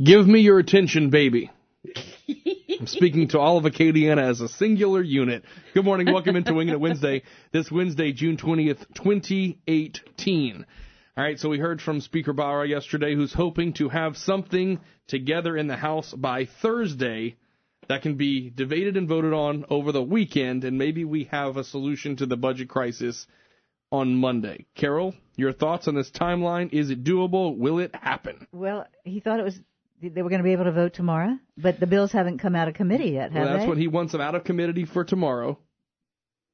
Give me your attention, baby. I'm speaking to all of Acadiana as a singular unit. Good morning. Welcome into Wingin' It Wednesday. This Wednesday, June 20th, 2018. All right, so we heard from Speaker Bauer yesterday, who's hoping to have something together in the House by Thursday that can be debated and voted on over the weekend, and maybe we have a solution to the budget crisis on Monday. Carol, your thoughts on this timeline? Is it doable? Will it happen? Well, he thought they were going to be able to vote tomorrow, but the bills haven't come out of committee yet, have they? That's what he wants them out of committee for tomorrow.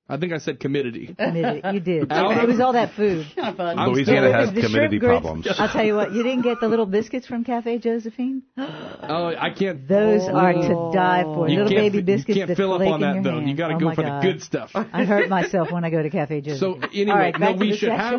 I think I said committee. Committee, you did. It was all that food. Louisiana has committee problems. I'll tell you what, you didn't get the little biscuits from Cafe Josephine? Oh, I can't. Those are to die for. Little baby biscuits. You can't fill up on that, though. You got to go for the good stuff. I hurt myself when I go to Cafe Josephine. So anyway, right,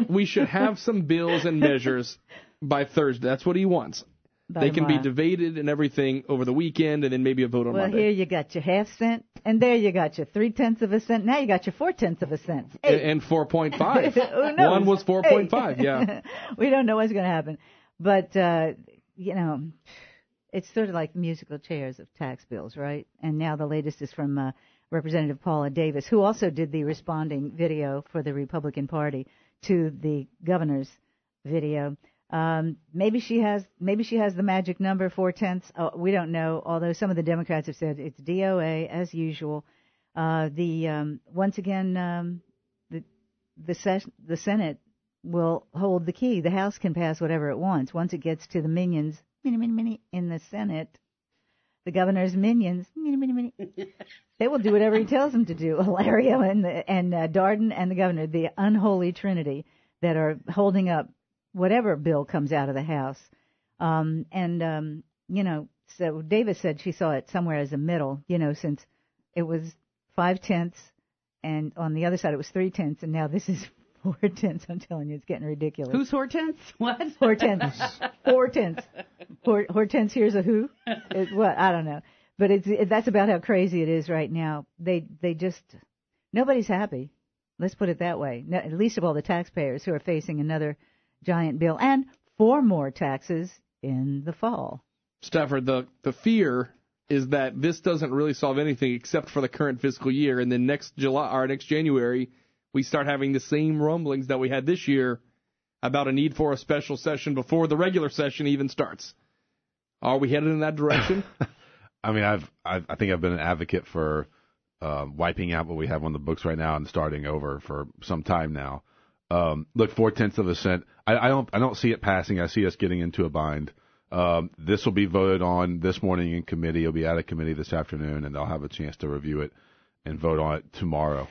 we should have some bills and measures by Thursday. That's what he wants. They can be debated and everything over the weekend, and then maybe a vote on Monday. Well, here you got your half cent, and there you got your 0.3 of a cent. Now you got your 0.4 of a cent. And 4.5. Who knows? One was 4.5. Yeah. We don't know what's going to happen, but it's sort of like musical chairs of tax bills, right? And now the latest is from Representative Paula Davis, who also did the responding video for the Republican Party to the governor's video. Maybe she has the magic number 0.4. Oh, we don't know. Although some of the Democrats have said it's DOA as usual. Once again, the Senate will hold the key. The House can pass whatever it wants. Once it gets to the minions, in the Senate, the governor's minions, they will do whatever he tells them to do. Hilario and Darden and the governor, the unholy trinity that are holding up whatever bill comes out of the House. So Davis said she saw it somewhere as a middle, since it was 0.5, and on the other side it was 0.3, and now this is 0.4. I'm telling you, it's getting ridiculous. Who's 0.4? What? 0.4. 0.4. 0.4, here's a who? What? I don't know. But that's about how crazy it is right now. They just, nobody's happy. Let's put it that way. No, at least of all the taxpayers who are facing another giant bill and 4 more taxes in the fall. Stafford, the fear is that this doesn't really solve anything except for the current fiscal year, and then next January, we start having the same rumblings that we had this year about a need for a special session before the regular session even starts. Are we headed in that direction? I mean, I think I've been an advocate for wiping out what we have on the books right now and starting over for some time now. Look, 0.4%. I don't see it passing. I see us getting into a bind. This will be voted on this morning in committee. It'll be out of committee this afternoon, and they'll have a chance to review it and vote on it tomorrow.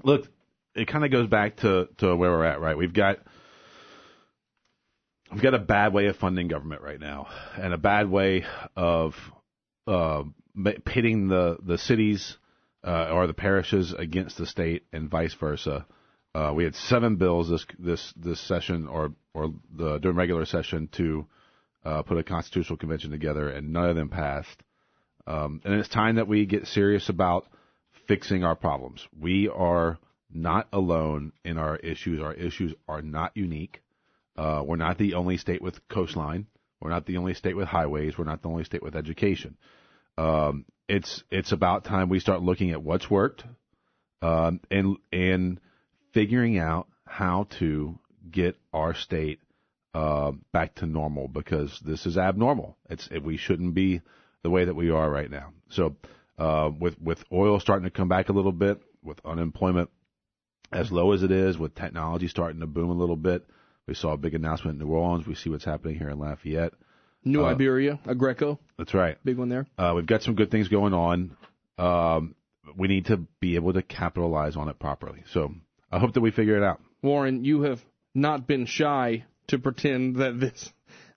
Look, it kind of goes back to where we're at, right? We've got a bad way of funding government right now, and a bad way of pitting the cities or the parishes against the state and vice versa. We had 7 bills this session or during regular session to put a constitutional convention together, and none of them passed. And it's time that we get serious about fixing our problems. We are not alone in our issues. Our issues are not unique. We're not the only state with coastline. We're not the only state with highways. We're not the only state with education. It's about time we start looking at what's worked and figuring out how to get our state back to normal, because this is abnormal. We shouldn't be the way that we are right now. So with oil starting to come back a little bit, with unemployment as low as it is, with technology starting to boom a little bit, we saw a big announcement in New Orleans. We see what's happening here in Lafayette. New Iberia, a Greco. That's right. Big one there. We've got some good things going on. We need to be able to capitalize on it properly. So I hope that we figure it out. Warren, you have not been shy to pretend that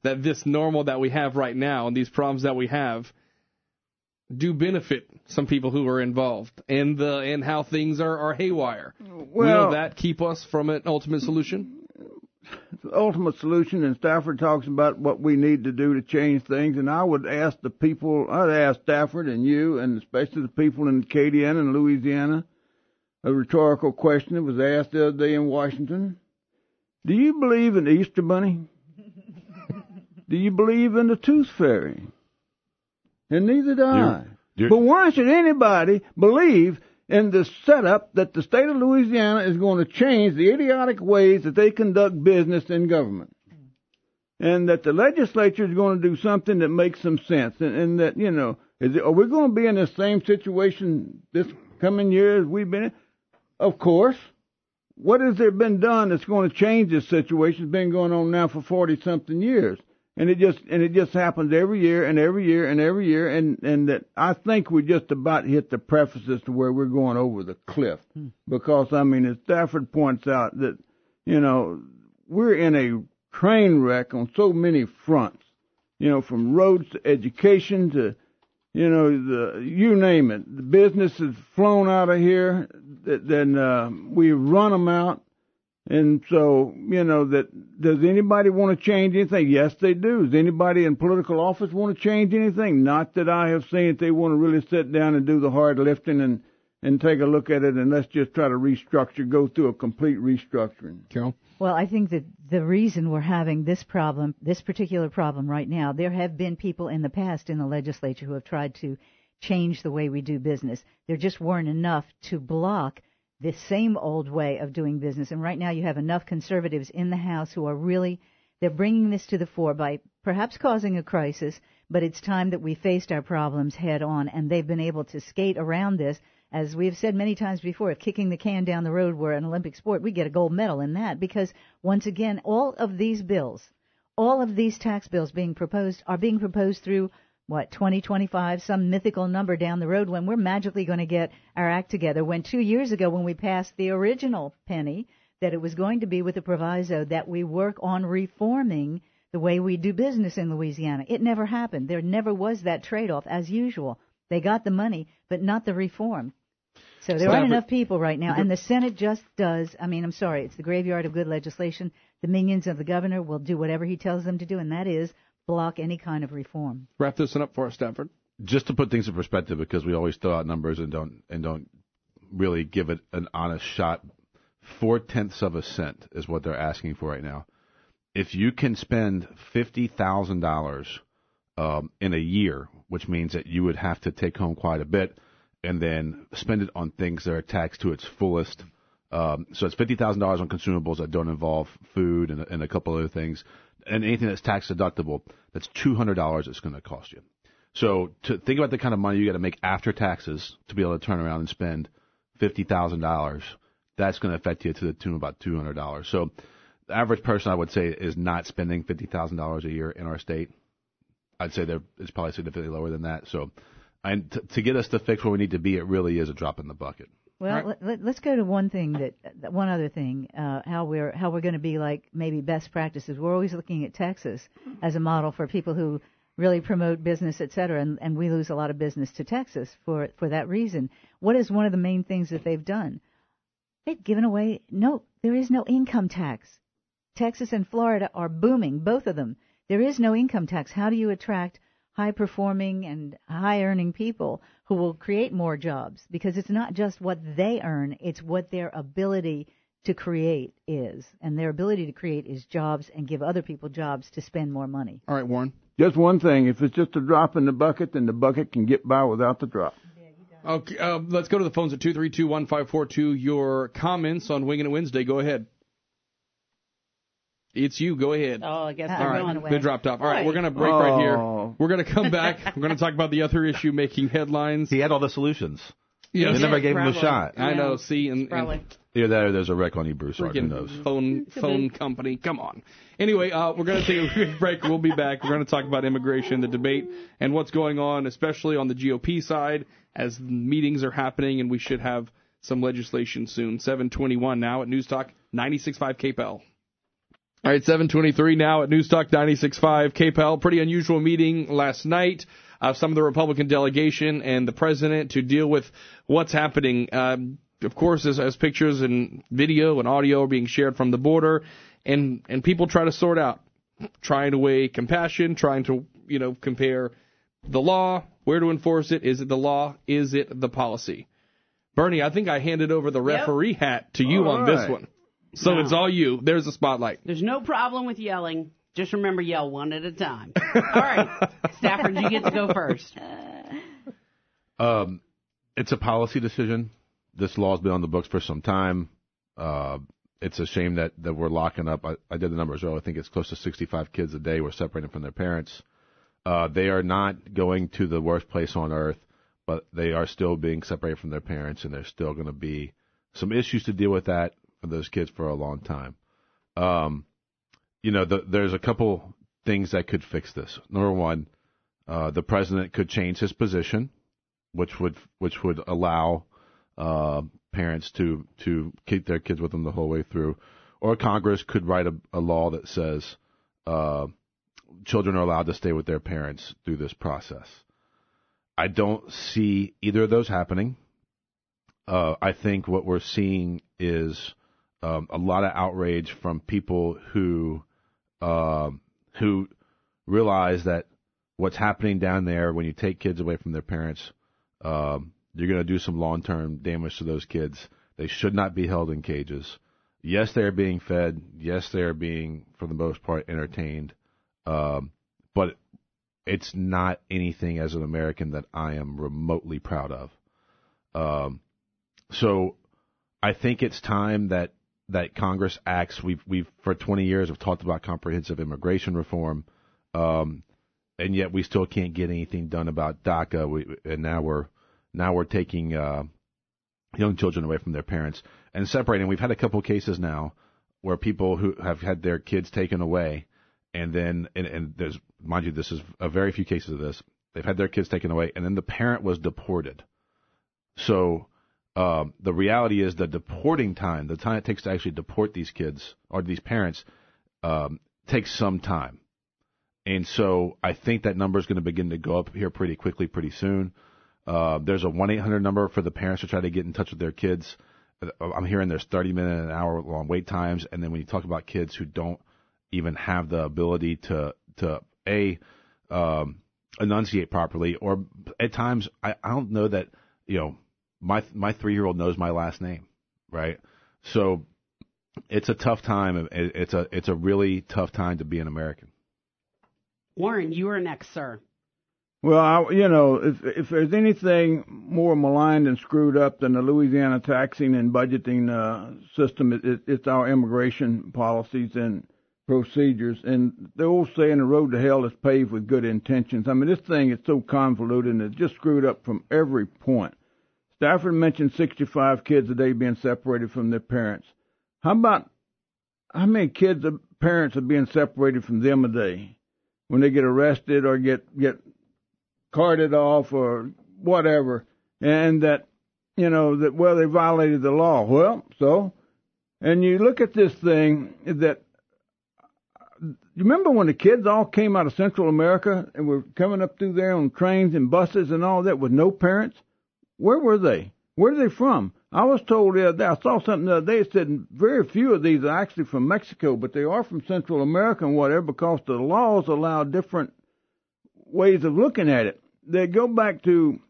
this normal that we have right now and these problems that we have do benefit some people who are involved, and how things are haywire. Will that keep us from an ultimate solution? The ultimate solution, and Stafford talks about what we need to do to change things, and I would ask I'd ask Stafford and you, and especially the people in Acadiana and Louisiana, a rhetorical question that was asked the other day in Washington. Do you believe in the Easter Bunny? do you believe in the tooth fairy? And neither do I. But why should anybody believe in the setup that the state of Louisiana is going to change the idiotic ways that they conduct business in government? And that the legislature is going to do something that makes some sense. And that, you know, are we going to be in the same situation this coming year as we've been in? Of course. What has there been done that's going to change this situation? It's been going on now for 40-something years. And it just happens every year and every year and every year, and that I think we just about hit the precipice to where we're going over the cliff. Because, I mean, as Stafford points out, that, you know, we're in a train wreck on so many fronts. You know, from roads to education to, you know, you name it. The business has flown out of here, then we run them out. And so, you know, that does anybody want to change anything? Yes, they do. Does anybody in political office want to change anything? Not that I have seen that they want to really sit down and do the hard lifting and take a look at it, and let's just try to restructure, go through a complete restructuring. Carol? Well, I think that the reason we're having this problem, this particular problem right now, there have been people in the past in the legislature who have tried to change the way we do business. There just weren't enough to block this same old way of doing business. And right now you have enough conservatives in the House who are really, they're bringing this to the fore by perhaps causing a crisis, but it's time that we faced our problems head on, and they've been able to skate around this. As we have said many times before, if kicking the can down the road were an Olympic sport, we get a gold medal in that, because once again, all of these bills, all of these tax bills being proposed are being proposed through 2025, some mythical number down the road, when we're magically going to get our act together. When 2 years ago, when we passed the original penny, that it was going to be with a proviso that we work on reforming the way we do business in Louisiana. It never happened. There never was that trade-off, as usual. They got the money, but not the reform. So there aren't enough people right now, and the Senate just does, I mean, I'm sorry, it's the graveyard of good legislation. The minions of the governor will do whatever he tells them to do, and that is block any kind of reform. Wrap this one up for us, Stafford. Just to put things in perspective, because we always throw out numbers and don't really give it an honest shot. 0.4 of a cent is what they're asking for right now. If you can spend $50,000 in a year, which means that you would have to take home quite a bit and then spend it on things that are taxed to its fullest. So it's $50,000 on consumables that don't involve food and a couple other things. And anything that's tax deductible, that's $200 it's going to cost you. So to think about the kind of money you got to make after taxes to be able to turn around and spend $50,000, that's going to affect you to the tune of about $200. So the average person, I would say, is not spending $50,000 a year in our state. I'd say it's probably significantly lower than that. So and to get us to fix where we need to be, it really is a drop in the bucket. Well, let's go to one other thing, how we're going to be like maybe best practices. We're always looking at Texas as a model for people who really promote business, et cetera, and we lose a lot of business to Texas for that reason. What is one of the main things that they've done? They've given away, there is no income tax. Texas and Florida are booming, both of them. There is no income tax. How do you attract high-performing and high-earning people who will create more jobs? Because it's not just what they earn, it's what their ability to create is. And their ability to create is jobs and give other people jobs to spend more money. All right, Warren. Just one thing. If it's just a drop in the bucket, then the bucket can get by without the drop. Okay, let's go to the phones at 232-1542. Your comments on Wingin' It Wednesday. Go ahead. It's you. Go ahead. Oh, I guess All they're right. going away. They dropped off. All right, we're going to break right here. We're going to come back. We're going to talk about the other issue making headlines. He had all the solutions. Yeah, they never gave him a shot. I know. See, and either that or there's a wreck on you, Bruce. Who knows? Phone company. Come on. Anyway, we're going to take a quick break. We'll be back. We're going to talk about immigration, the debate, and what's going on, especially on the GOP side, as meetings are happening, and we should have some legislation soon. 7:21 now at News Talk 96.5 KPEL. All right, 7:23 now at News Talk 96.5 KPEL. Pretty unusual meeting last night. Some of the Republican delegation and the president to deal with what's happening. Of course, as pictures and video and audio are being shared from the border, and people try to sort out, trying to weigh compassion, trying to compare the law, where to enforce it. Is it the law? Is it the policy? Bernie, I think I handed over the referee hat to you on this one. So it's all you. There's the spotlight. There's no problem with yelling. Just remember, yell one at a time. All right, Stafford, you get to go first. It's a policy decision. This law's been on the books for some time. It's a shame that we're locking up. I did the numbers earlier. I think it's close to 65 kids a day we're separating from their parents. They are not going to the worst place on earth, but they are still being separated from their parents, and there's still going to be some issues to deal with that for those kids for a long time. There's a couple things that could fix this. Number one, the president could change his position, which would allow parents to keep their kids with them the whole way through. Or Congress could write a law that says children are allowed to stay with their parents through this process. I don't see either of those happening. I think what we're seeing is a lot of outrage from people who realize that what's happening down there when you take kids away from their parents, you're going to do some long-term damage to those kids. They should not be held in cages. Yes, they are being fed. Yes, they are being, for the most part, entertained. But it's not anything as an American that I am remotely proud of. So I think it's time that Congress acts. We've for 20 years have talked about comprehensive immigration reform, and yet we still can't get anything done about DACA. And now we're taking young children away from their parents and separating. We've had a couple of cases now where people who have had their kids taken away, and then and there's, mind you, this is a very few cases of this. They've had their kids taken away, and then the parent was deported. So the reality is the deporting time, the time it takes to actually deport these kids or these parents, takes some time. And so I think that number is going to begin to go up here pretty quickly, pretty soon. There's a 1-800 number for the parents to try to get in touch with their kids. I'm hearing there's 30-minute and an hour long wait times. And then when you talk about kids who don't even have the ability to enunciate properly, or at times I don't know that, my 3-year-old knows my last name, right? So it's a tough time. It's a really tough time to be an American. Warren, you are next, sir. Well, if there's anything more maligned and screwed up than the Louisiana taxing and budgeting system, it's our immigration policies and procedures. And the old saying, the road to hell is paved with good intentions. I mean, this thing is so convoluted and it's just screwed up from every point. Stafford mentioned 65 kids a day being separated from their parents. How about how many kids' parents are being separated from them a day when they get arrested or get carted off or whatever, and that they violated the law? Well, so, and you look at this thing that, you remember when the kids all came out of Central America and were coming up through there on trains and buses and all that with no parents? Where were they? Where are they from? I was told the other day, I saw something the other day that said very few of these are actually from Mexico, but they are from Central America and whatever, because the laws allow different ways of looking at it. They go back to,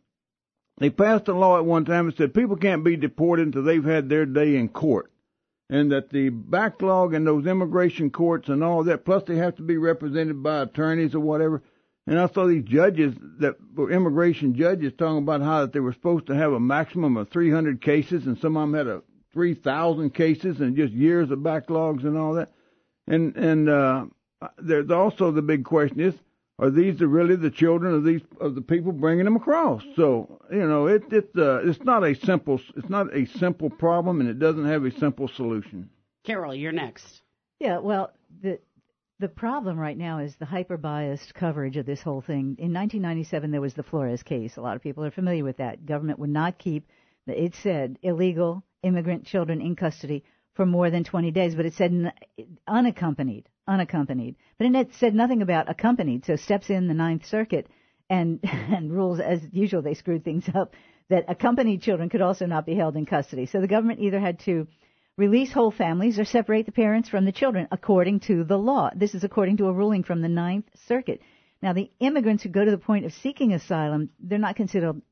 they passed a law at one time that said people can't be deported until they've had their day in court. And that the backlog in those immigration courts and all that, plus they have to be represented by attorneys or whatever. And I saw these judges that were immigration judges talking about how that they were supposed to have a maximum of 300 cases, and some of them had 3,000 cases and just years of backlogs and all that. And there's also the big question is, are these really the children of the people bringing them across? So it's not a simple problem, and it doesn't have a simple solution. Carol, you're next. Yeah, well, the problem right now is the hyper-biased coverage of this whole thing. In 1997, there was the Flores case. A lot of people are familiar with that. Government would not keep, it said, illegal immigrant children in custody for more than 20 days, but it said unaccompanied. But it said nothing about accompanied, so steps in the Ninth Circuit and rules, as usual, they screwed things up, that accompanied children could also not be held in custody. So the government either had to release whole families or separate the parents from the children according to the law. This is according to a ruling from the Ninth Circuit. Now, the immigrants who go to the point of seeking asylum, they're not considered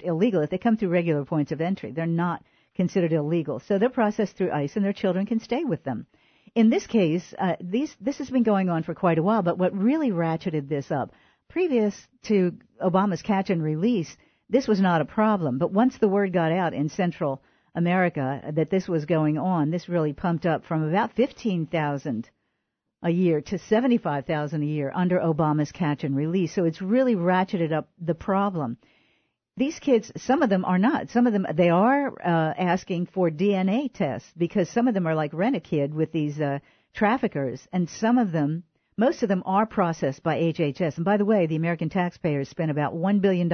illegal. If they come through regular points of entry, they're not considered illegal. So they're processed through ICE and their children can stay with them. in this case, this has been going on for quite a while, but what really ratcheted this up, previous to Obama's catch and release, this was not a problem. But once the word got out in Central America that this was going on, this really pumped up from about 15,000 a year to 75,000 a year under Obama's catch and release. So it's really ratcheted up the problem. These kids, some of them are not. Some of them, they are asking for DNA tests because some of them are like Rent-A-Kid with these traffickers, and some of them, most of them are processed by HHS. And by the way, the American taxpayers spent about $1 billion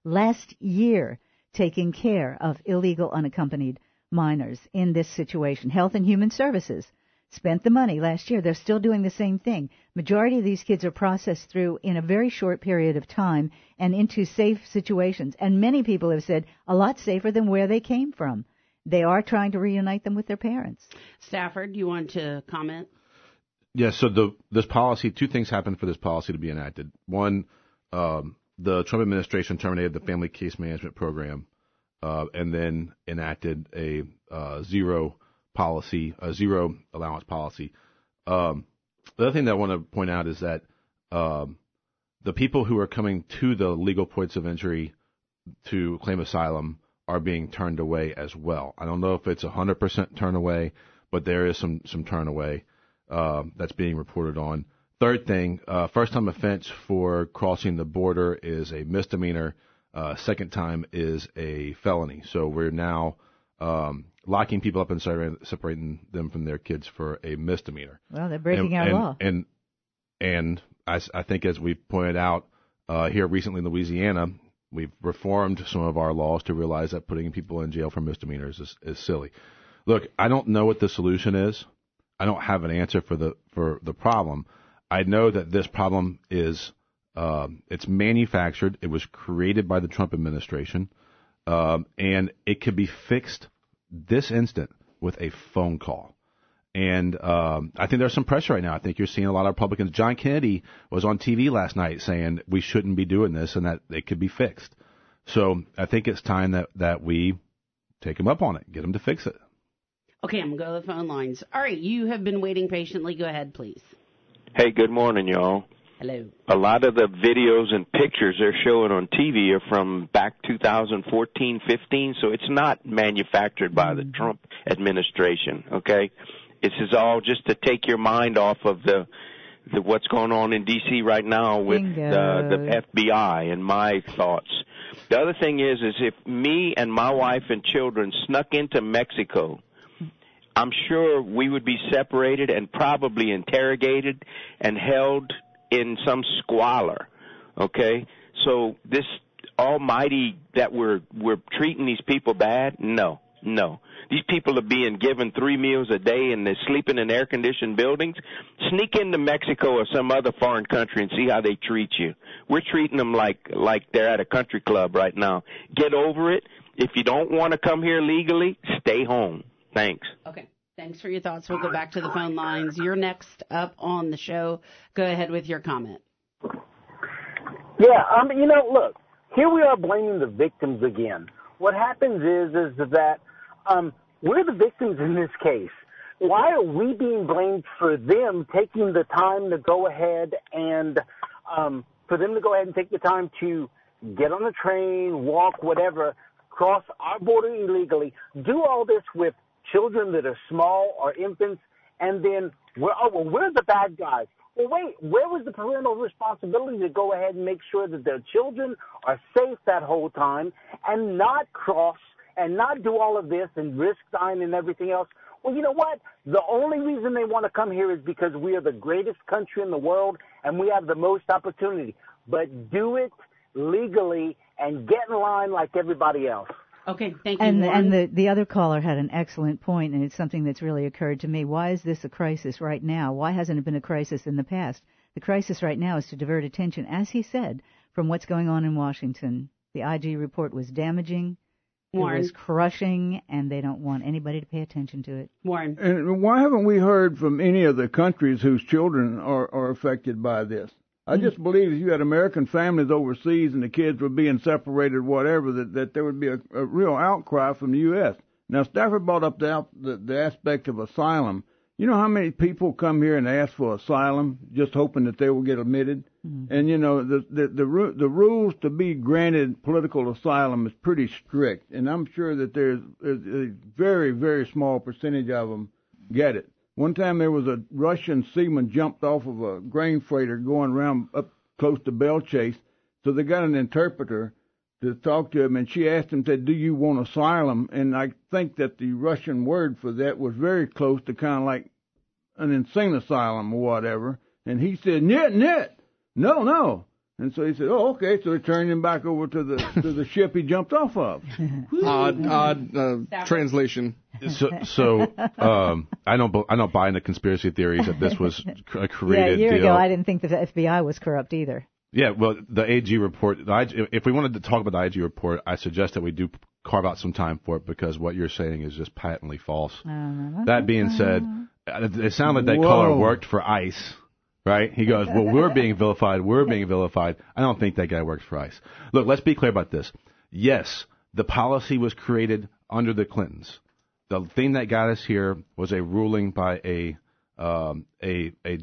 last year taking care of illegal unaccompanied minors in this situation. Health and Human Services spent the money last year. They're still doing the same thing. Majority of these kids are processed through in a very short period of time and into safe situations. And many people have said a lot safer than where they came from. They are trying to reunite them with their parents. Stafford, you want to comment? Yes, so this policy, two things happened for this policy to be enacted. One, the Trump administration terminated the Family Case Management Program and then enacted a zero allowance policy. The other thing that I want to point out is that the people who are coming to the legal points of entry to claim asylum are being turned away as well. I don't know if it's 100% turn away, but there is some turn away that's being reported on. Third thing, first-time offense for crossing the border is a misdemeanor. Second time is a felony. So we're now locking people up and separating them from their kids for a misdemeanor. Well, they're breaking our law. And I think, as we pointed out here recently in Louisiana, we've reformed some of our laws to realize that putting people in jail for misdemeanors is silly. Look, I don't know what the solution is. I don't have an answer for the problem. I know that this problem is it's manufactured. It was created by the Trump administration, and it could be fixed this instant with a phone call. And I think there's some pressure right now. I think you're seeing a lot of Republicans. John Kennedy was on TV last night saying we shouldn't be doing this and that it could be fixed. So I think it's time that we take him up on it, get him to fix it. Okay, I'm going to go to the phone lines. All right, you have been waiting patiently. Go ahead, please. Hey, good morning, y'all. Hello. A lot of the videos and pictures they're showing on TV are from back 2014, 15, so it's not manufactured by the Trump administration, okay? This is all just to take your mind off of the what's going on in D.C. right now with the FBI and my thoughts. The other thing is if me and my wife and children snuck into Mexico, I'm sure we would be separated and probably interrogated and held in some squalor, okay? So this almighty that we're treating these people bad, no. These people are being given 3 meals a day and they're sleeping in air-conditioned buildings. Sneak into Mexico or some other foreign country and see how they treat you. We're treating them like they're at a country club right now. Get over it. If you don't want to come here legally, stay home. Thanks. Okay. Thanks for your thoughts. We'll go back to the phone lines. You're next up on the show. Go ahead with your comment. Yeah, look, here we are blaming the victims again. What happens is that we're the victims in this case. Why are we being blamed for them taking the time to go ahead and take the time to get on a train, walk, whatever, cross our border illegally, do all this with children that are small or infants, and then we're the bad guys. Well, wait, where was the parental responsibility to go ahead and make sure that their children are safe that whole time and not cross and not do all of this and risk dying and everything else? Well, you know what? The only reason they want to come here is because we are the greatest country in the world and we have the most opportunity. But do it legally and get in line like everybody else. Okay, thank you. And the other caller had an excellent point, and it's something that's really occurred to me. Why is this a crisis right now? Why hasn't it been a crisis in the past? The crisis right now is to divert attention, as he said, from what's going on in Washington. The IG report was damaging, Warren. It was crushing, and they don't want anybody to pay attention to it. Warren. And why haven't we heard from any of the countries whose children are affected by this? I just believe if you had American families overseas and the kids were being separated, whatever, that there would be a real outcry from the U.S. Now, Stafford brought up the aspect of asylum. You know how many people come here and ask for asylum just hoping that they will get admitted? Mm-hmm. And, you know, the rules to be granted political asylum is pretty strict. And I'm sure that there's a very, very small percentage of them get it. One time there was a Russian seaman jumped off of a grain freighter going around up close to Belle Chase. So they got an interpreter to talk to him, and she asked him, said, "Do you want asylum?" And I think that the Russian word for that was very close to kind of like an insane asylum or whatever. And he said, "Niet, no." And so he said, "Oh, okay." So he turned him back over to the ship he jumped off of. Odd translation. So I don't buy into conspiracy theories that this was a created a year deal. ago, I didn't think the FBI was corrupt either. Yeah, well, the AG report, if we wanted to talk about the AG report, I suggest that we do carve out some time for it because what you're saying is just patently false. That being said, it sounded like that caller worked for ICE, right? He goes, well, we're being vilified. I don't think that guy works for ICE. Look, let's be clear about this. Yes, the policy was created under the Clintons. The thing that got us here was a ruling by a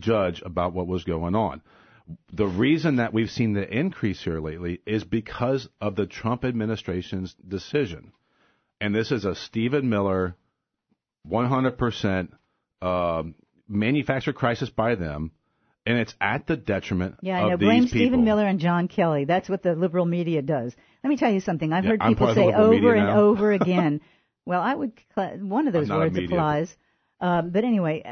judge about what was going on. The reason that we've seen the increase here lately is because of the Trump administration's decision. And this is a Stephen Miller 100% manufactured crisis by them, and it's at the detriment of these people. Yeah, I know. Blame Stephen Miller and John Kelly. That's what the liberal media does. Let me tell you something. I've heard people say over and over again. Well, I would one of those words applies. But anyway,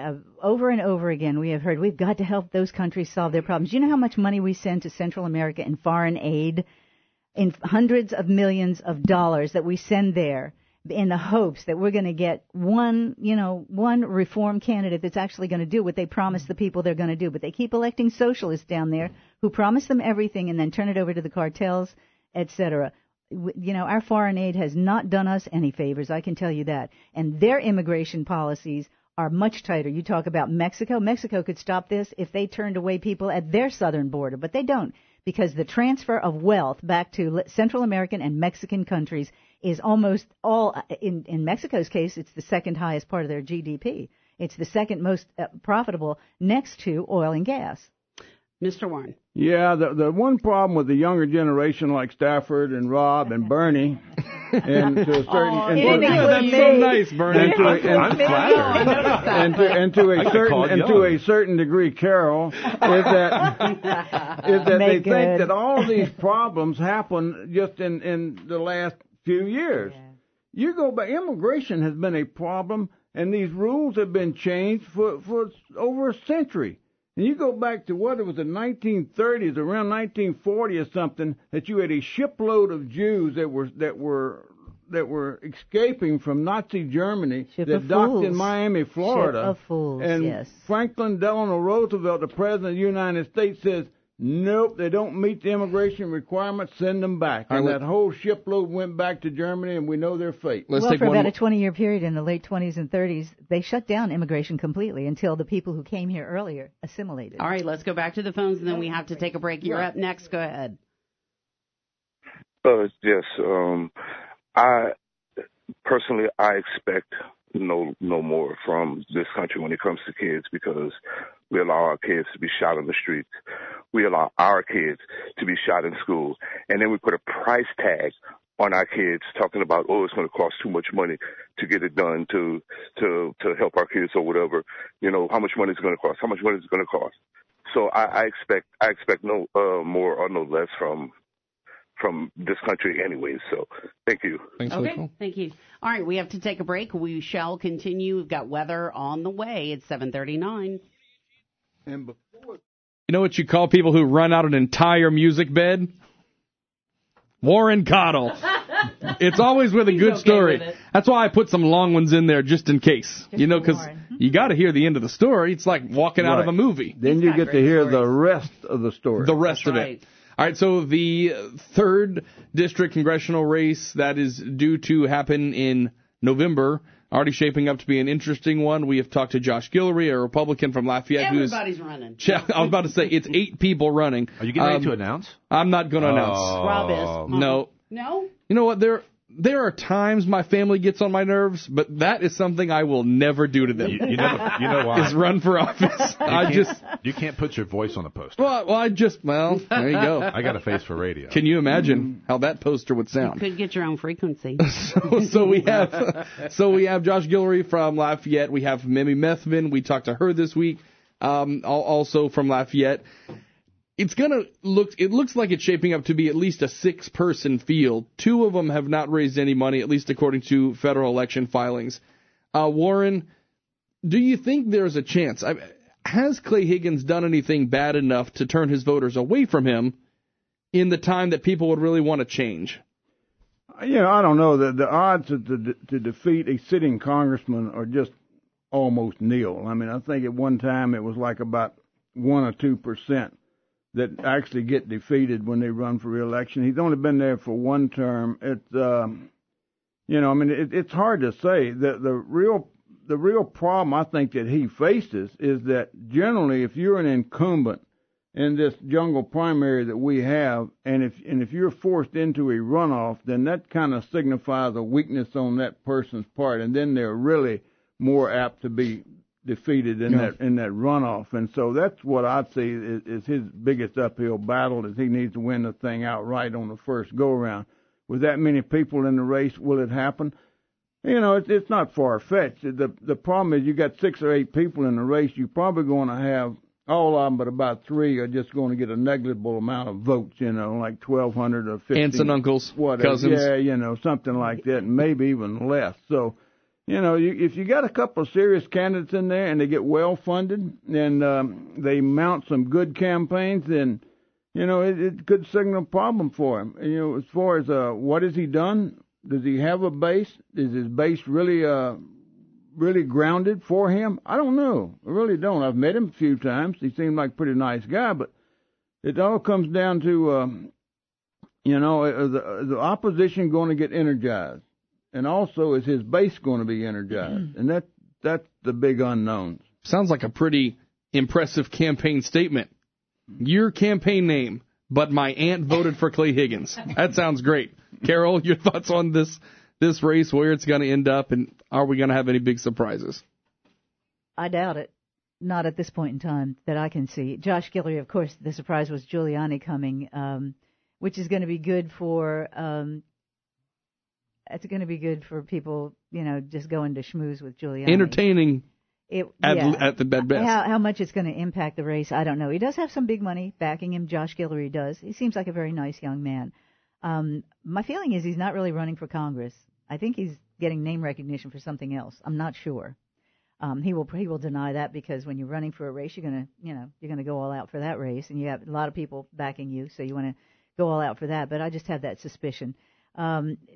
over and over again, we have heard we've got to help those countries solve their problems. You know how much money we send to Central America in foreign aid? In hundreds of millions of dollars that we send there in the hopes that we're going to get one reform candidate that's actually going to do what they promise the people they're going to do. But they keep electing socialists down there who promise them everything and then turn it over to the cartels, etc. You know, our foreign aid has not done us any favors, I can tell you that. And their immigration policies are much tighter. You talk about Mexico. Mexico could stop this if they turned away people at their southern border, but they don't, because the transfer of wealth back to Central American and Mexican countries is almost all, in Mexico's case, it's the second highest part of their GDP. It's the second most profitable next to oil and gas. Mr. Warren. Yeah, the one problem with the younger generation like Stafford and Rob and Bernie, and to a certain, that's so nice, Bernie. I'm flattered. And to a certain degree, Carol, is that they think that all these problems happen just in the last few years. Yeah. You go back, immigration has been a problem, and these rules have been changed for over a century. And you go back to what it was the 1930s, around 1940 or something, that you had a shipload of Jews that were escaping from Nazi Germany that docked in Miami, Florida. Ship of fools, and yes. Franklin Delano Roosevelt, the President of the United States, says, nope, they don't meet the immigration requirements, send them back. And that whole shipload went back to Germany, and we know their fate. For about a 20-year period in the late 20s and 30s, they shut down immigration completely until the people who came here earlier assimilated. All right, let's go back to the phones, and then we have to take a break. You're up next. Go ahead. Yes. I expect no more from this country when it comes to kids, because we allow our kids to be shot on the streets. We allow our kids to be shot in school. And then we put a price tag on our kids talking about, it's going to cost too much money to get it done to help our kids or whatever. You know, how much money is it going to cost? How much money is it going to cost? So I expect no more or no less from this country anyway. So thank you. Thanks, okay, thank you. All right, we have to take a break. We shall continue. We've got weather on the way. It's 7:39. And before, you know what you call people who run out an entire music bed? Warren Cottle. It's always with a good story. That's why I put some long ones in there just in case. Because you got to hear the end of the story. It's like walking out of a movie. Then you get to hear the rest of the story. The rest of it. All right, so the 3rd District congressional race that is due to happen in November, already shaping up to be an interesting one. We have talked to Josh Guillory, a Republican from Lafayette. Everybody's running. I was about to say, it's 8 people running. Are you getting ready to announce? I'm not going to announce. Rob is. No. No? You know what? there are times my family gets on my nerves, but that is something I will never do to them. You know why? Is run for office. You can't put your voice on a poster. Well, there you go. I got a face for radio. Can you imagine how that poster would sound? You could get your own frequency. So we have Josh Guillory from Lafayette. We have Mimi Methvin. We talked to her this week, also from Lafayette. It looks like it's shaping up to be at least a 6-person field. 2 of them have not raised any money, at least according to federal election filings. Warren, do you think there's a chance? Has Clay Higgins done anything bad enough to turn his voters away from him in the time that people would really want to change? I don't know. The odds to defeat a sitting congressman are just almost nil. I mean, I think at one time it was like about 1 or 2% that actually get defeated when they run for re-election. He's only been there for one term. It's it's hard to say. The real problem I think that he faces is that generally, if you're an incumbent in this jungle primary that we have, and if you're forced into a runoff, then that kind of signifies a weakness on that person's part, and then they're really more apt to be defeated in that runoff. And so that's what I'd say is his biggest uphill battle, is he needs to win the thing outright on the first go around. With that many people in the race, will it happen? It's not far-fetched. The problem is you got 6 or 8 people in the race. You're probably going to have all of them, but about 3 are just going to get a negligible amount of votes, like 1,200 or 1,500. Aunts and uncles, whatever. cousins. Yeah, something like that, and maybe even less. So, if you got a couple of serious candidates in there and they get well funded and they mount some good campaigns, then, it could signal a problem for him. As far as what has he done, does he have a base? Is his base really grounded for him? I don't know. I really don't. I've met him a few times. He seemed like a pretty nice guy, but it all comes down to, the opposition going to get energized? And also, is his base going to be energized? And that's the big unknown. Sounds like a pretty impressive campaign statement. Your campaign name, but my aunt voted for Clay Higgins. That sounds great. Carol, your thoughts on this race, where it's going to end up, and are we going to have any big surprises? I doubt it. Not at this point in time that I can see. Josh Guillory, of course, the surprise was Giuliani coming, which is going to be good for... it's going to be good for people, just going to schmooze with Giuliani. Entertaining at the best. How much it's going to impact the race, I don't know. He does have some big money backing him. Josh Guillory does. He seems like a very nice young man. My feeling is he's not really running for Congress. I think he's getting name recognition for something else. I'm not sure. He will deny that, because when you're running for a race, you're going to go all out for that race, and you have a lot of people backing you, so you want to go all out for that. But I just have that suspicion.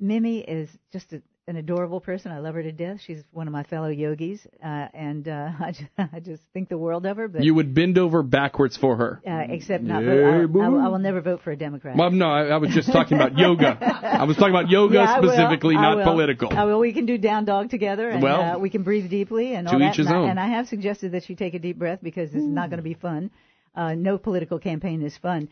Mimi is just an adorable person. I love her to death. She's one of my fellow yogis, and I just think the world of her. But you would bend over backwards for her. Except not vote. I will never vote for a Democrat. Well, no, I was just talking about yoga. I was talking about yoga specifically, not political. We can do down dog together, and we can breathe deeply, and all that. To each his own. And I have suggested that she take a deep breath, because this is not going to be fun. No political campaign is fun.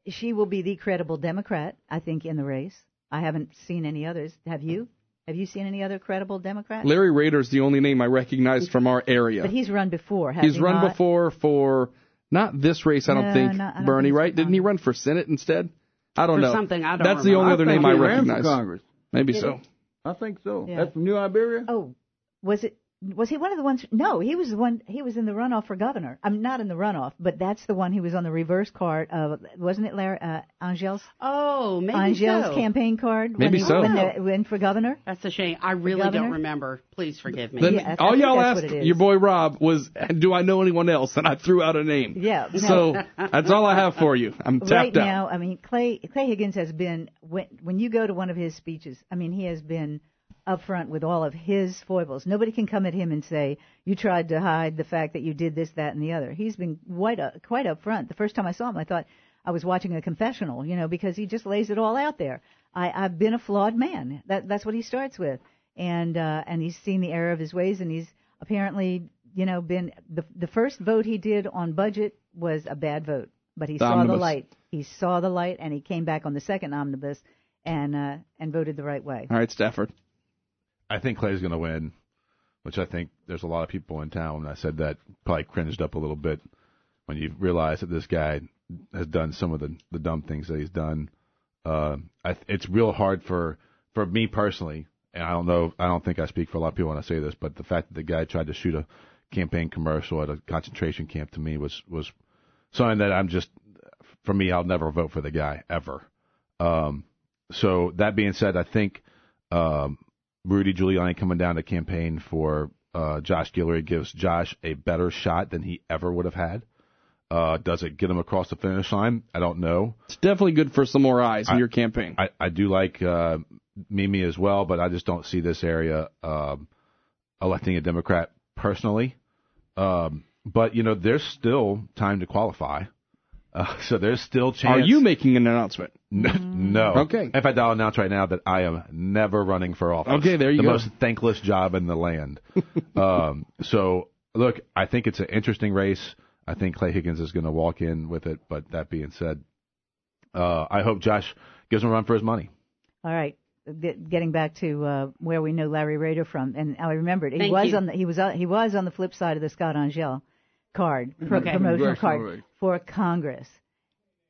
She will be the credible Democrat, I think, in the race. I haven't seen any others. Have you? Have you seen any other credible Democrats? Larry Rader's the only name I recognize from our area. But he's run before, hasn't he? He's run before for not this race, I don't think. Bernie, right? Didn't he run for Senate instead? I don't know. Something I don't That's the only other name I recognize. For Congress. Maybe so. I think so. Yeah. That's from New Iberia? Oh, was he one of the ones? No, he was the one. He was in the runoff for governor. I'm not in the runoff, but that's the one. He was on the reverse card of, wasn't it Larry Angel's? Oh, maybe Angel's so. campaign card. Maybe so. When they went for governor. That's a shame. I really don't remember. Please forgive me. Then all y'all asked your boy Rob was, do I know anyone else? And I threw out a name. Yeah. So that's all I have for you. I'm tapped right out. Now, I mean, Clay Higgins has been, when you go to one of his speeches, I mean, he has been up front with all of his foibles. Nobody can come at him and say, you tried to hide the fact that you did this, that, and the other. He's been quite up front. The first time I saw him, I thought I was watching a confessional, because he just lays it all out there. I've been a flawed man. That's what he starts with. And he's seen the error of his ways, and he's apparently, been, the first vote he did on budget was a bad vote. But he saw the light. He saw the light, and he came back on the second omnibus, and voted the right way. All right, Stafford. I think Clay's going to win, which I think there's a lot of people in town, when I said that, probably cringed up a little bit when you realize that this guy has done some of the dumb things that he's done. It's real hard for me personally, and I don't think I speak for a lot of people when I say this, but the fact that the guy tried to shoot a campaign commercial at a concentration camp, to me was something that for me, I'll never vote for the guy ever. So that being said, I think Rudy Giuliani coming down to campaign for Josh Guillory gives Josh a better shot than he ever would have had. Does it get him across the finish line? I don't know. It's definitely good for some more eyes in your campaign. I do like Mimi as well, but I just don't see this area electing a Democrat personally. But, there's still time to qualify. So there's still chance. Are you making an announcement? No. Okay. In fact, I'll announce right now that I am never running for office. Okay, there you go. The most thankless job in the land. So, look, I think it's an interesting race. I think Clay Higgins is going to walk in with it. But that being said, I hope Josh gives him a run for his money. All right. Getting back to where we know Larry Rader from, and I remembered he was on the flip side of the Scott Angel card, promotional card for Congress.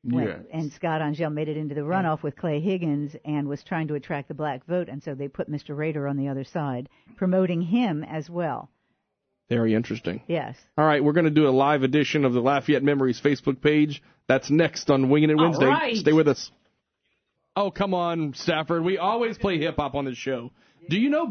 Yes. And Scott Angel made it into the runoff with Clay Higgins and was trying to attract the black vote, and so they put Mr. Rader on the other side, promoting him as well. Very interesting. Yes. All right, we're going to do a live edition of the Lafayette Memories Facebook page. That's next on Wingin' It Wednesday. Right. Stay with us. Oh, come on, Stafford. We always play hip-hop on this show. Do you know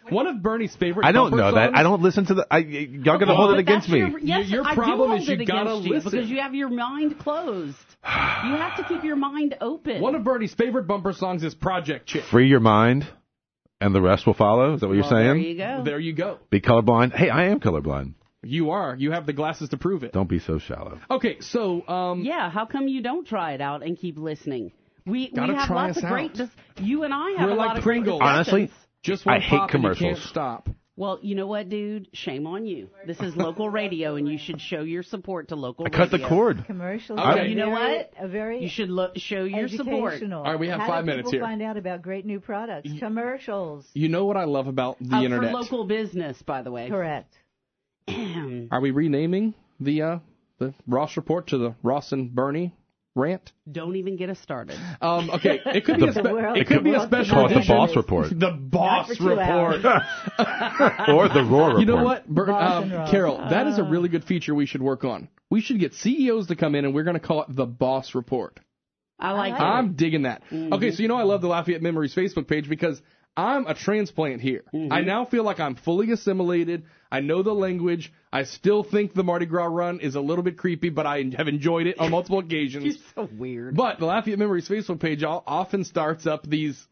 one of Bernie's favorite I don't know songs? that. I don't listen to y'all going to hold it against me. Your problem is you got to listen. Because you have your mind closed. You have to keep your mind open. One of Bernie's favorite bumper songs is Project Chick. Free your mind, and the rest will follow. Is that what you're saying? There you go. There you go. Be colorblind. Hey, I am colorblind. You are. You have the glasses to prove it. Don't be so shallow. Okay, so how come you don't try it out and keep listening? We have try lots us of great. out. You and I have We're a like lot of Pringles. great Honestly, just one I hate pop and you commercials. can't stop. Well, you know what, dude? Shame on you. This is local radio, and you should show your support to local I radio. cut the cord. Commercials. Okay. You know what? You should show your support. educational. All right, we have 5 minutes here. How do people find out about great new products? Commercials. You know what I love about the internet? For local business, by the way. Correct. Are we renaming the Ross Report to the Ross and Bernie rant? Don't even get us started. Okay, it could be a special. Call it the Boss Report. The Boss Report. Or the Roar Report. You know what, Carol? That is a really good feature we should work on. We should get CEOs to come in, and we're going to call it the Boss Report. I like it. I'm digging that. Mm-hmm. Okay, so I love the Lafayette Memories Facebook page because I'm a transplant here. Mm-hmm. I now feel like I'm fully assimilated. I know the language. I still think the Mardi Gras run is a little bit creepy, but I have enjoyed it on multiple occasions. You're so weird. But the Lafayette Memories Facebook page often starts up these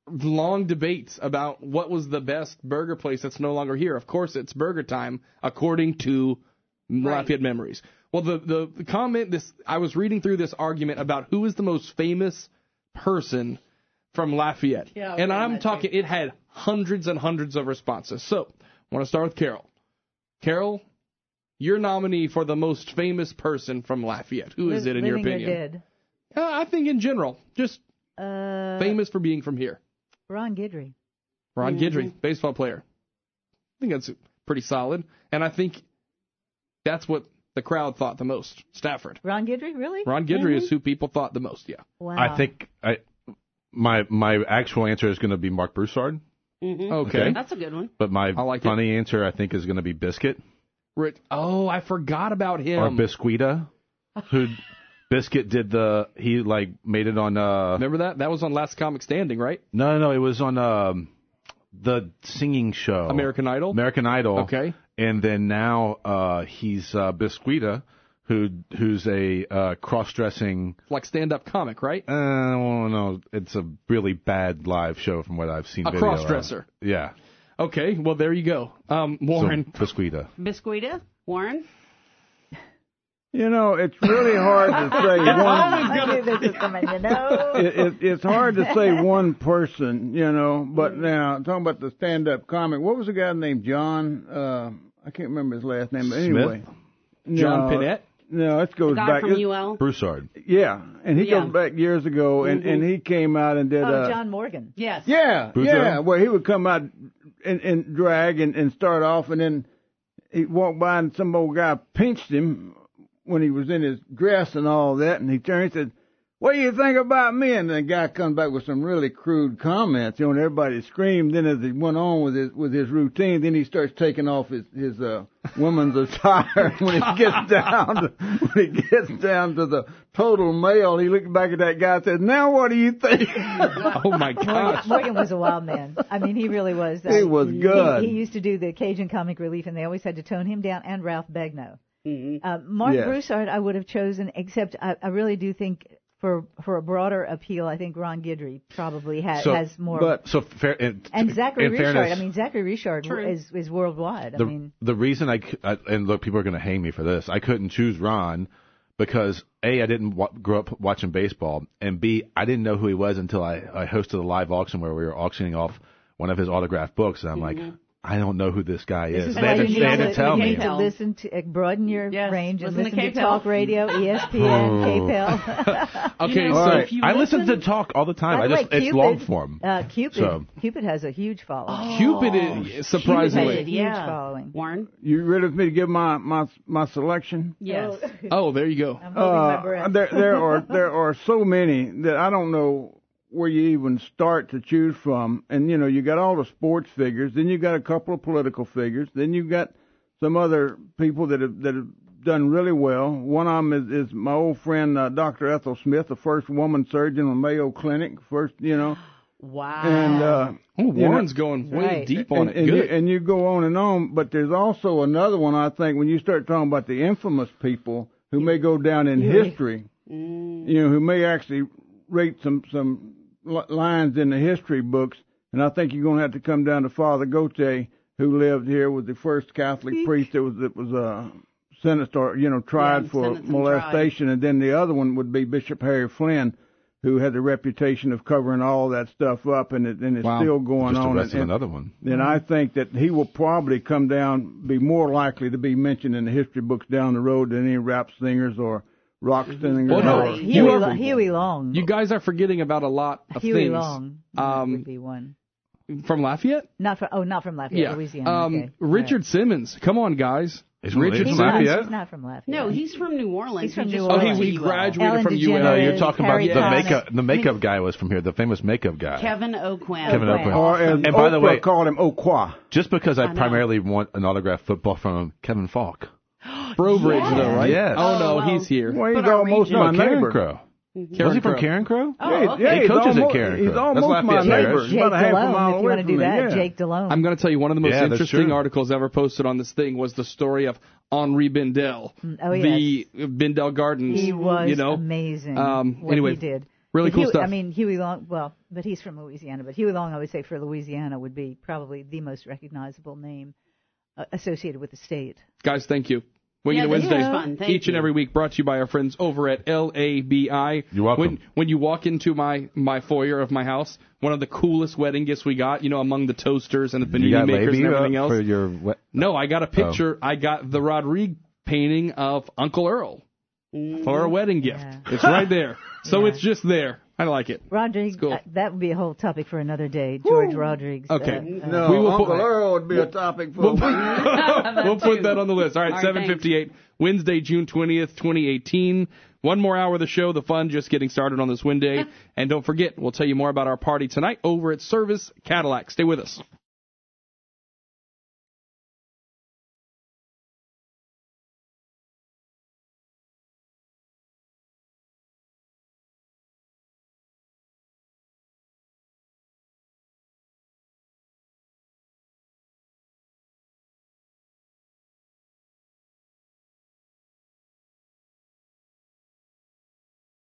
long debates about what was the best burger place that's no longer here. Of course, it's burger time, according to Lafayette Memories. Well, the comment, I was reading through this argument about who is the most famous person from Lafayette. Yeah, and I'm talking, it had hundreds and hundreds of responses. So, I want to start with Carol. Carol, your nominee for the most famous person from Lafayette. Who is it in your opinion? Living or dead? I think in general, just famous for being from here. Ron Guidry. Ron Guidry, baseball player. I think that's pretty solid. And I think that's what the crowd thought the most. Stafford. Ron Guidry, really? Ron Guidry is who people thought the most, yeah. Wow. I think my actual answer is going to be Mark Broussard. Mm-hmm. Okay. That's a good one. But my funny answer, I think, is going to be Biscuit. Oh, I forgot about him. Or Biscuita. Who Biscuit did he made it on... Remember that? That was on Last Comic Standing, right? No, it was on the singing show. American Idol? American Idol. Okay. And then now he's Biscuita, who's a cross-dressing... Like stand-up comic, right? No, it's a really bad live show from what I've seen. A cross-dresser. Yeah. Okay, well, there you go. Warren. So, Biscuita. Biscuita? Warren? It's really hard to say one. It's hard to say one person, But now talking about the stand-up comic, what was the guy named John? I can't remember his last name, but anyway, John Pinette. No, it goes The guy back. from UL? Broussard. Yeah, and he Yeah. goes back years ago, and he came out and did. John Morgan. Yes. Yeah, Broussard? yeah. Where he would come out and drag and start off, and then he'd walk by and some old guy pinched him when he was in his dress and all that, and he turned and said, "What do you think about me?" And the guy comes back with some really crude comments, and everybody screamed. Then as he went on with his routine, then he starts taking off his woman's attire. When he gets down to the total male, he looked back at that guy and said, "Now what do you think?" Oh my gosh. Morgan was a wild man. I mean, he really was. He was good. He used to do the Cajun Comic Relief, and they always had to tone him down, and Ralph Begno. Mark Yes. Broussard I would have chosen, except I really do think for a broader appeal, I think Ron Guidry probably has more. But and Zachary in Richard. fairness, I mean, Zachary Richard is worldwide. The reason and look, people are going to hang me for this. I couldn't choose Ron because A, I didn't grow up watching baseball, and B, I didn't know who he was until I hosted a live auction where we were auctioning off one of his autographed books, and I'm like, I don't know who this guy is. They had to tell me. You need to listen to broaden your range and listen to KPEL. talk radio, ESPN, KPEL. Okay, I listen to talk all the time. By the way, it's long form. Cupid has a huge following. Cupid is surprisingly. Huge following. Warren? You ready for me to give my selection? Yes. Oh, there you go. I'm holding my breath. There are so many that I don't know where you even start to choose from. And, you got all the sports figures, then you got a couple of political figures, then you got some other people that have done really well. One of them is my old friend, Dr. Ethel Smith, the first woman surgeon on Mayo Clinic, Wow. And, Warren's going way deep on it. Good. And you go on, but there's also another one, I think, when you start talking about the infamous people who may go down in history, who may actually rate some lines in the history books, and I think you're going to have to come down to Father Gautier, who lived here, was the first Catholic priest that was sentenced or tried for molestation, and then the other one would be Bishop Harry Flynn, who had the reputation of covering all that stuff up, and it's still going on. Just another one. And I think that he will probably be more likely to be mentioned in the history books down the road than any rap singers or rock singers. Well, no, Huey Long. You guys are forgetting about a lot of Huey things. Long would be one. From Lafayette? Not from Lafayette, Louisiana. Okay. Richard Simmons. Come on, guys. Richard He's Lafayette? not from Lafayette. No, he's from New Orleans. He's from New Oh, Orleans. he graduated Ellen from UL. DeGeneres, No, you're talking Harry about Thomas. the makeup guy was from here, the famous makeup guy. Kevin O'Quinn. Or as And by the Oprah way, called him Oqua. just because I primarily want an autographed football from him, Kevin Falk. Brobridge, though, right? Yes. Oh, no, well, he's here. Well, he's But are almost we- my Karen neighbor. Crow. Karen Was he from Crow. Karen Crow? Oh, okay. Yeah, He coaches almost, at Karen Crow. He's That's almost my Lafayette neighbor. Parish. Jake About a half a mile Delhomme, if you away want to from do me, that. yeah. Jake Delhomme. I'm going to tell you, one of the most Yeah, that's interesting true. articles ever posted on this thing was the story of Henri Bendel. Oh, yes. The Bendel Gardens. He was amazing. What anyway, he did. really cool stuff. I mean, Huey Long. Well, but he's from Louisiana. But Huey Long, I would say, for Louisiana, would be probably the most recognizable name associated with the state. Guys, thank you. Wingin' It this Wednesday, was fun. Thank each and you. every week, brought to you by our friends over at LABI. You're welcome. When you walk into my foyer of my house, one of the coolest wedding gifts we got, among the toasters and the You panini got makers and Lady everything else. for your No, I got a picture. I got the Rodrigue painting of Uncle Earl for a wedding gift. Yeah. It's right there. So Yeah. it's just there. I like it. Rodriguez, Cool. that would be a whole topic for another day. George Rodriguez. Okay. No, We will Uncle put- Earl would be a topic for We'll put that on the list. All right, All right, 7:58, Wednesday, June 20th, 2018. One more hour of the show. The fun just getting started on this Wednesday. And don't forget, we'll tell you more about our party tonight over at Service Cadillac. Stay with us.